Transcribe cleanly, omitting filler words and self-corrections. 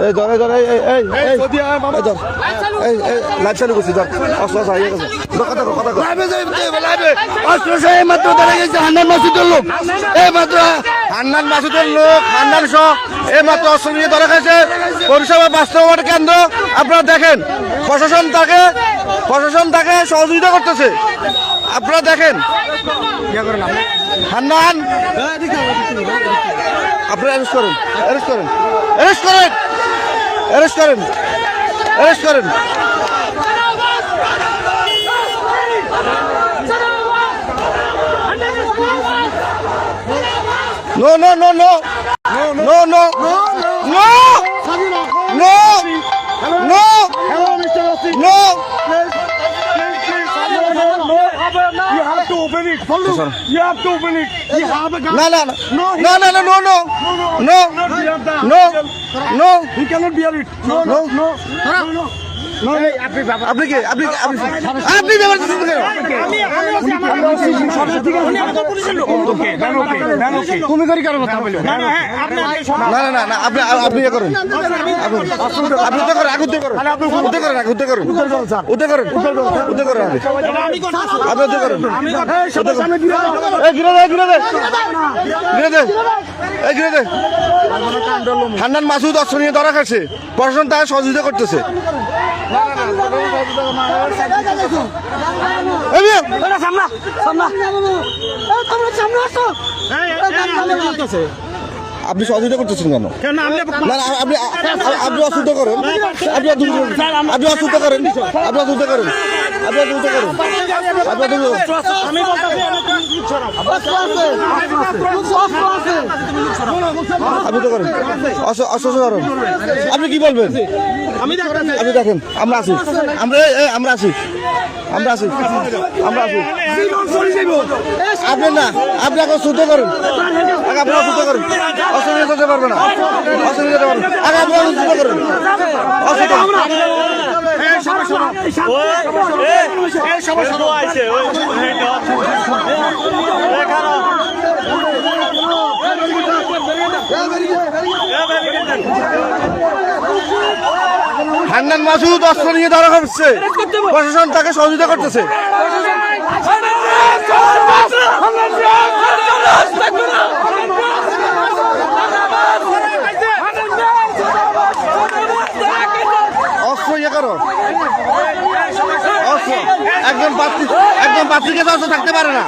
এই ধরে ধরে এই লাইভ চালু করছি ধর অস্ত্র হারিয়ে গেছে কথা অস্ত্র মাত্র ধরে গেছে হান্নান মাসুদের লোক এই মাত্র হান্নান মাসুদের লোক হান্নান সহ এই মাত্র অস্ত্র নিয়ে ধরে গেছে পরিষেবা বাস্তবায়ন কেন্দ্র। আপনারা দেখেন প্রশাসন তাকে সহযোগিতা করতেছে। আপনারা দেখেন হান্নান আপনারা অ্যারেস্ট করেন। No. Hello, Mr. Rossi. No. You have to open it. You have to open it. You have a gun. No. He cannot bear it. No. আপনি কি আপনি তুমি করি কারো কথা বলি না আপনি করেন আপনি তো করেন আগুতে করেন হান্নান মাসুদ অস্ত্র নিয়ে ধরা খাচ্ছে প্রশাসন তাকে সহযোগিতা করতেছে। আপনি সহযোগিতা করতেছেন কেন? আপনি অসুস্থ করেন আপনি কি বলবেন? আপনি দেখেন আমরা আছি আপনি না আপনি এখন শুদ্ধ করেন অসুবিধা যেতে পারবে না আগে আপনি শুদ্ধ করেন হান্নান মাসুদ অস্ত্র নিয়ে ধরা হচ্ছে প্রশাসন তাকে সহযোগিতা করতেছে। অস্ত্র ইয়ে করো একজন পাত্রীকে অস্ত্র থাকতে পারে না